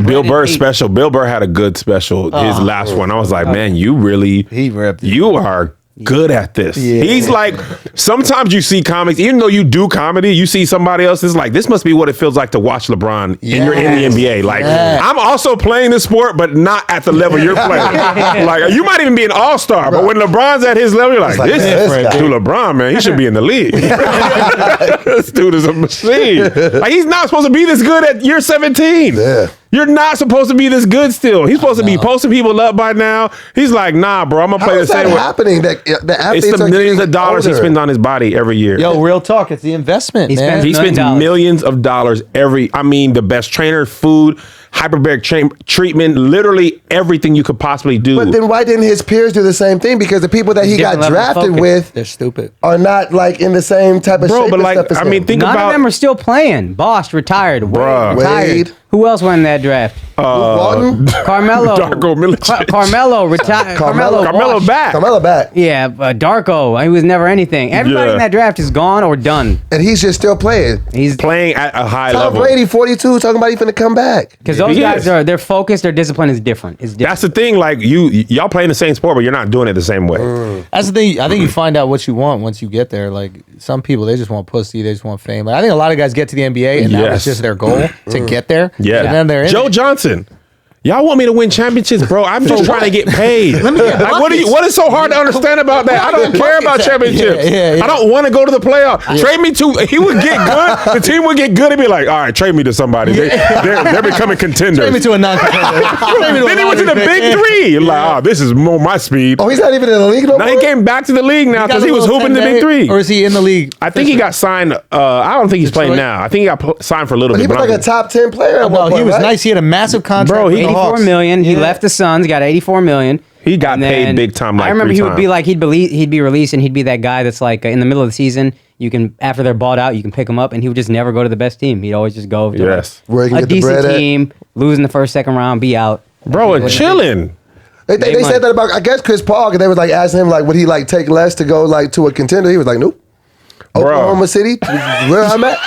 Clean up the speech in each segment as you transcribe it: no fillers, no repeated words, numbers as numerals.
Bill Burr special. Bill Burr had a good special. His last one. I was like, man, you are good at this. Yeah. He's like, sometimes you see comics, even though you do comedy, you see somebody else is like, this must be what it feels like to watch LeBron and you're in the NBA. Like, I'm also playing this sport, but not at the level you're playing. Like, you might even be an all-star, but when LeBron's at his level, you're like, this dude LeBron, man, he should be in the league. This dude is a machine. Like, he's not supposed to be this good at year 17. Yeah. You're not supposed to be this good still. He's supposed to be posting people up by now. He's like, nah, bro, I'm going to play the same way. How is that happening? The athletes it's the millions of dollars older. he spends on his body every year. Yo, real talk. It's the investment, man. He spends millions of dollars the best trainer, food, hyperbaric treatment, literally everything you could possibly do. But then why didn't his peers do the same thing? Because the people that he got drafted with, they're stupid, are not like in the same type of shape. But like, stuff as I mean, him. None of them are still playing. Boss retired. Wade. Who else won that draft? Walton? Carmelo. Darko Milicic. Carmelo retired. Carmelo back. Carmelo back. Yeah, Darko. He was never anything. Everybody in that draft is gone or done. And he's just still playing. He's playing at a high Tom level. Brady, 42, talking about he finna come back. Because those guys they're focused. Their discipline is different. It's different. That's the thing. Like y'all playing the same sport, but you're not doing it the same way. That's the thing. I think you find out what you want once you get there. Like some people, they just want pussy. They just want fame. Like, I think a lot of guys get to the NBA and that was just their goal to get there. Yeah. And then they're in Joe Johnson. Y'all want me to win championships, bro? I'm just trying to get paid. Let me get what is so hard to understand about that? I don't care about championships. I don't want to go to the playoffs. Trade me to. He would get good. The team would get good and be like, all right, trade me to somebody. They're becoming contenders. Trade me to a non-contender. Then he went to the big three. You're like, oh, this is more my speed. Oh, he's not even in the league no more? Now he came back to the league now because he was hooping the big three. Or is he in the league? I think he got signed. I don't think he's playing now. I think he got signed for a little bit. He was like a top 10 player. No, he was nice. He had a massive contract. Bro, with the Hawks. $84 million. He left the Suns, got $84 million. He got paid big time. Like I remember 3 he times. would be like he'd be released and he'd be that guy that's like in the middle of the season. You can after they're bought out, you can pick him up, and he would just never go to the best team. He'd always just go to where he can a get the decent bread team, lose in the first, second round, be out. Bro, and chilling. They said that about, I guess, Chris Paul, because they was like asking him like, would he like take less to go like to a contender? He was like, nope. Oklahoma City, where I'm at.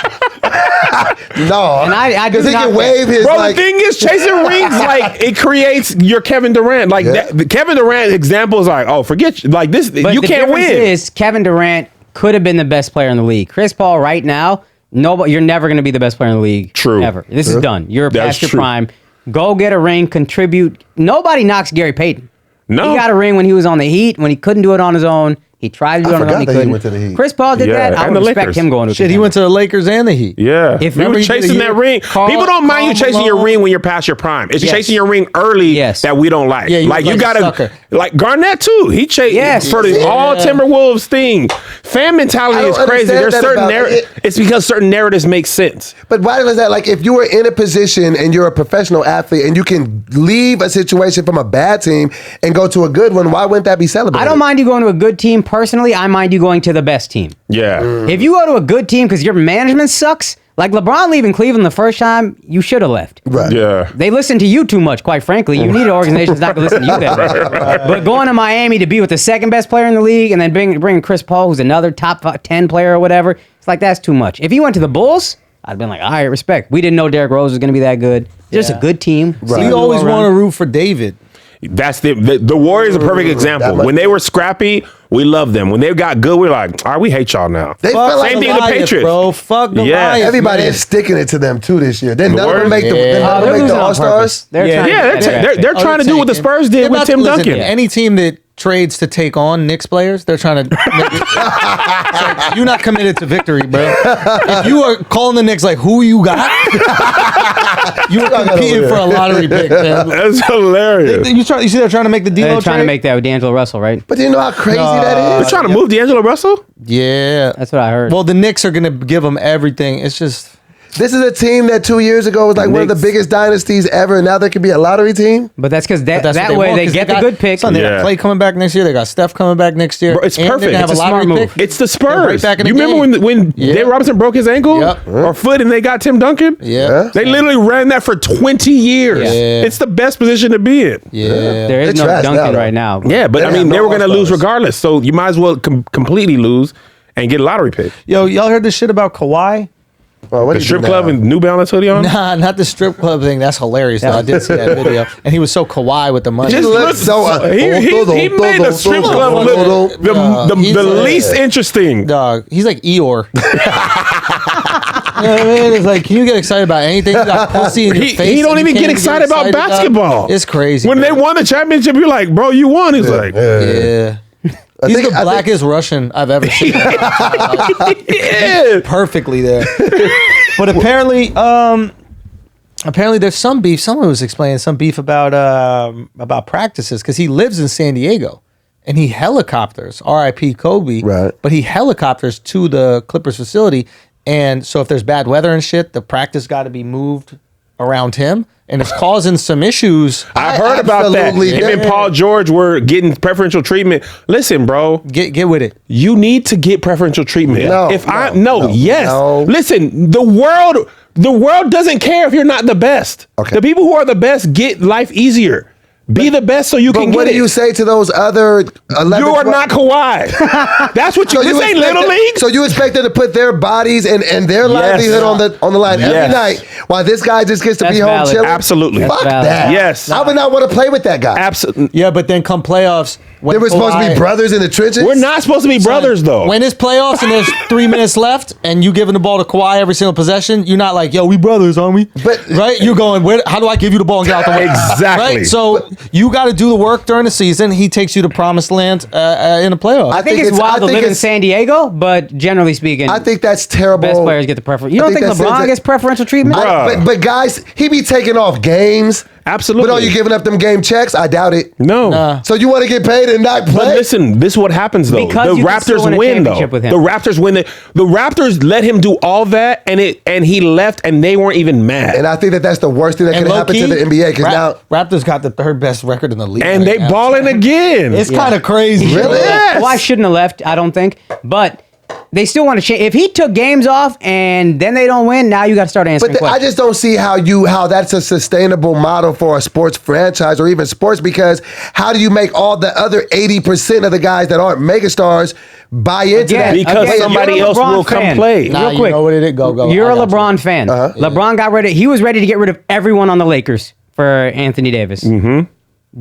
No, because he can wave his. Bro, like, the thing is, chasing rings like it creates your Kevin Durant. Like the Kevin Durant example is like, oh, forget like this. But you can't win. Is Kevin Durant could have been the best player in the league. Chris Paul right now, nobody. You're never going to be the best player in the league. True. Ever. This is done. You're past your prime. Go get a ring. Contribute. Nobody knocks Gary Payton. No, he got a ring when he was on the Heat. When he couldn't do it on his own. He tried to do it on his own. He couldn't. Went to the Heat. Chris Paul did that. I would respect him going to shit. He went to the Lakers and the Heat. Yeah, if he was chasing that ring. People don't mind you chasing your ring when you're past your prime. It's chasing your ring early that we don't like. Yeah, like you gotta like Garnett too. He chased for the all Timberwolves thing. Fan mentality is crazy. There's certain it's because certain narratives make sense. But why was that? Like if you were in a position and you're a professional athlete and you can leave a situation from a bad team and go to a good one, why wouldn't that be celebrated? I don't mind you going to a good team personally. I mind you going to the best team. Yeah. If you go to a good team because your management sucks, like LeBron leaving Cleveland the first time, you should have left. Right. Yeah. They listen to you too much, quite frankly. You need an organization that's not going to listen to you that much. But going to Miami to be with the second best player in the league and then bringing Chris Paul, who's another top 10 player or whatever, it's like that's too much. If he went to the Bulls, I'd been like, all right, respect. We didn't know Derrick Rose was going to be that good. Just a good team. Right. You always want to root for David. That's the Warriors are a perfect example. When they were scrappy, we loved them. When they got good, we're like, all right, we hate y'all now. They felt like same thing with the Patriots, bro. Fuck the Lions, everybody man. is sticking it to them too this year. Then none of them make the losing All Stars. They're trying to do what the Spurs did with Tim Duncan. Any team that trades to take on Knicks players, they're trying to. Like, you're not committed to victory, bro. If you are calling the Knicks like who you got, you are competing for a lottery pick. Man. That's hilarious. You see, they're trying to make the deal. They're trying to make that with D'Angelo Russell, right? But do you know how crazy that is? They're trying to move D'Angelo Russell. Yeah, that's what I heard. Well, the Knicks are going to give them everything. It's just. This is a team that 2 years ago was like one of the biggest dynasties ever, and now they could be a lottery team. But that's because that way they get the good pick. They got Clay coming back next year. They got Steph coming back next year. Bro, it's perfect. Have It's a a smart lottery move. pick. It's the Spurs. Right back in you the remember when Dave Robinson broke his ankle or foot and they got Tim Duncan? Yeah. They literally ran that for 20 years. Yeah. It's the best position to be in. Yeah. There is no Duncan right now. Yeah, but I mean, they were going to lose regardless. So you might as well completely lose and get a lottery pick. Yo, y'all heard this shit about Kawhi? The strip club and New Balance hoodie on? Nah, not the strip club thing. That's hilarious. Though. I did see that video, and he was so kawaii with the money. He made the strip club look the least interesting. Dog, he's like Eeyore. You know what I mean? It's like, can you get excited about anything? You got pussy in your face. He don't even get excited about basketball. It's crazy. When they won the championship, you're like, bro, you won. He's like, yeah. He's the blackest Russian I've ever seen. Perfectly there. But apparently there's some beef. Someone was explaining some beef about practices because he lives in San Diego and he helicopters, R.I.P. Kobe, right? But he helicopters to the Clippers facility. And so if there's bad weather and shit, the practice got to be moved around him. And it's causing some issues. I heard about that. Him and Paul George were getting preferential treatment. Listen, bro. Get with it. You need to get preferential treatment. No. Listen, the world doesn't care if you're not the best. Okay. The people who are the best get life easier. Be the best so you can get it. What do you say to those other 11? You are not Kawhi. That's what this ain't Little League. So you expect them to put their bodies and their livelihood on the line every night while this guy just gets to be home chilling? Absolutely. Fuck that. Yes. I would not want to play with that guy. Absolutely. Yeah, but then come playoffs. They were supposed to be brothers in the trenches? We're not supposed to be brothers, though. When it's playoffs and there's 3 minutes left and you giving the ball to Kawhi every single possession, you're not like, yo, we brothers, aren't we? But right? You're going, how do I give you the ball and get out the way? Exactly. Right? So you got to do the work during the season. He takes you to promised land in the playoffs. I think it's wild to live in San Diego, but generally speaking, I think that's terrible. Best players get the preference. You don't think LeBron gets preferential treatment? But guys, he be taking off games. Absolutely. But are you giving up them game checks? I doubt it. No. So you want to get paid and not play? But listen, this is what happens though. Because the Raptors win though. The Raptors win. The Raptors let him do all that, and he left, and they weren't even mad. And I think that's the worst thing that could happen to the NBA because now Raptors got the third best record in the league, and they balling again. It's kind of crazy. Really? Yes. Well, I shouldn't have left. I don't think, but. They still want to change. If he took games off and then they don't win, now you got to start answering questions. I just don't see how that's a sustainable model for a sports franchise or even sports, because how do you make all the other 80% of the guys that aren't megastars buy into that? Because somebody else will come play. Real quick. You know what it is. Go. You're a LeBron fan. LeBron he was ready to get rid of everyone on the Lakers for Anthony Davis. Mm-hmm.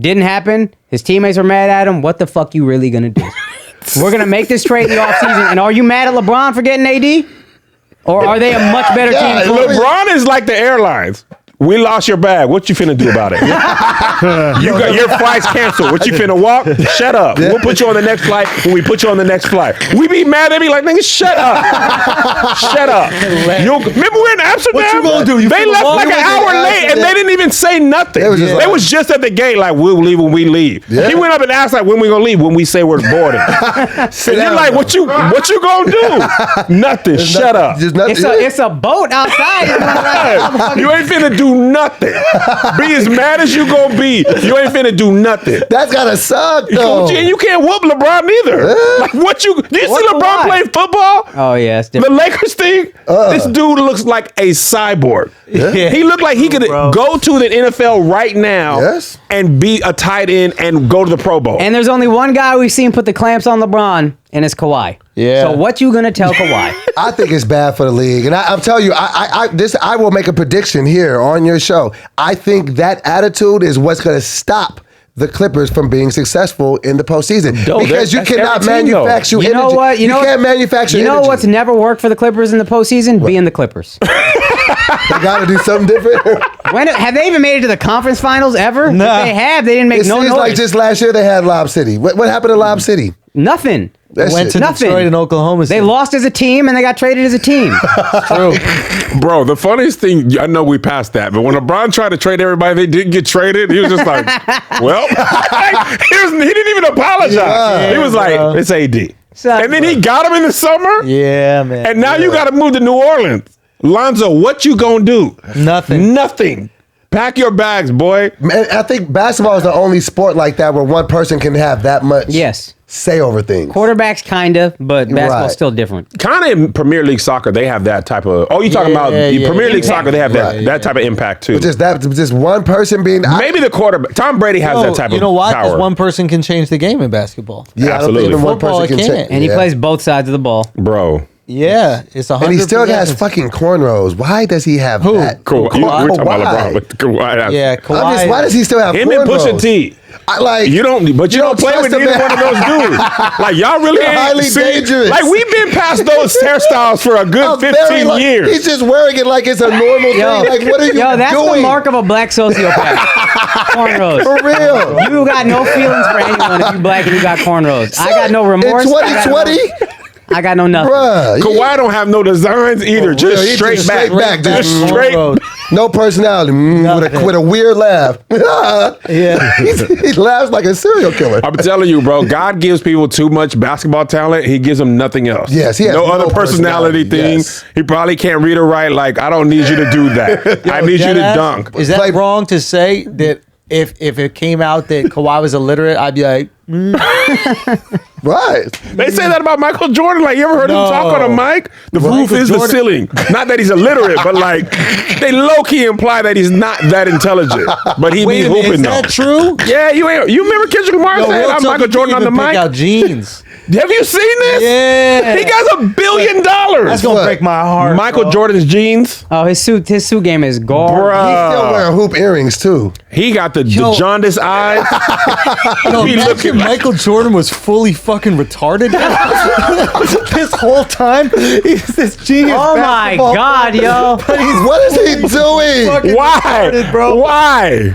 Didn't happen. His teammates were mad at him. What the fuck you really going to do? We're going to make this trade in the offseason. And are you mad at LeBron for getting AD? Or are they a much better team? LeBron is like the airlines. We lost your bag. What you finna do about it? You got your flight's canceled. What you finna walk? Shut up. We'll put you on the next flight when we put you on the next flight. We be mad at me like, nigga, shut up. Shut up. Remember we're in Amsterdam? What you gonna do? They left like an hour late and they didn't even say nothing. They was just at the gate like, we'll leave when we leave. Yeah. He went up and asked like, when we gonna leave? When we say we're boarding. And you're like, what you gonna do? Nothing. Shut up. It's a boat outside. You ain't finna do nothing. Be as mad as you gonna be. You ain't finna do nothing. That's gotta suck though. And you can't whoop LeBron either. Like do you see LeBron play football? Oh yeah, it's the Lakers thing. This dude looks like a cyborg. Yeah. He looked like he could go to the NFL right now and be a tight end and go to the Pro Bowl. And there's only one guy we've seen put the clamps on LeBron, and it's Kawhi. Yeah. So what you gonna tell Kawhi? I think it's bad for the league, and I'm telling you, I will make a prediction here on your show. I think that attitude is what's gonna stop the Clippers from being successful in the postseason, because you cannot manufacture energy. You know what? You can't manufacture energy. You know what's never worked for the Clippers in the postseason? Being the Clippers. They got to do something different. Have they even made it to the conference finals ever? No. If they have, they didn't make no noise. It's like just last year they had Lob City. What happened to Lob City? Nothing. They went to Detroit and Oklahoma City. They lost as a team and they got traded as a team. True. Bro, the funniest thing, I know we passed that, but when LeBron tried to trade everybody, they didn't get traded. He was just like, well, he didn't even apologize. Yeah, he was like, it's AD. And then he got him in the summer. Yeah, man. And now you got to move to New Orleans. Lonzo, what you gonna do? Nothing. Pack your bags, boy. Man, I think basketball is the only sport like that where one person can have that much say over things. Quarterbacks, kind of, but basketball's still different. Kind of in Premier League soccer, they have that type of. Oh, you talking about Premier League soccer? They have that type of impact too. But just one person being. Maybe the quarterback. Tom Brady has that type of. You know why? Power. Because one person can change the game in basketball. Yeah, absolutely. I don't think even one person can change. And he plays both sides of the ball, bro. Yeah, it's 100. And he still has fucking cornrows. Why does he have that? Kawhi. We're talking about LeBron, but Kawhi. Yeah, Kawhi. Why does he still have him cornrows? and Pusha T. You don't play with either one of those dudes. Like y'all really ain't highly dangerous. Like we've been past those hairstyles for a good 15 years. He's just wearing it like it's a normal thing. Like what are you doing? That's the mark of a black sociopath. Cornrows. For real. You got no feelings for anyone if you black and you got cornrows. I got no remorse. In 2020. I got no nothing. Bruh, Kawhi don't have no designs either. Just straight back. Just straight. No personality. With a weird laugh. He laughs like a serial killer. I'm telling you, bro. God gives people too much basketball talent. He gives them nothing else. Yes, he has no other personality thing. Yes. He probably can't read or write. Like I don't need you to do that. I need you to dunk. Is that wrong to say that if it came out that Kawhi was illiterate, I'd be like, Right. They say that about Michael Jordan. Like, you ever heard him talk on a mic? The roof is the ceiling. Not that he's illiterate, but like they low key imply that he's not that intelligent. But he be hooping though. Is that true? Yeah, you remember Kendrick Lamar saying I'm Michael Jordan on the mic? Pick out jeans. Have you seen this? Yeah. He got $1 billion. That's gonna break my heart. Michael Jordan's jeans. Oh, his suit game is garbage. He's still wearing hoop earrings too. He got the jaundice eyes. Michael Jordan was fully fucking retarded this whole time. He's this genius. Oh my god, yo! What is he doing? Why, bro? Why?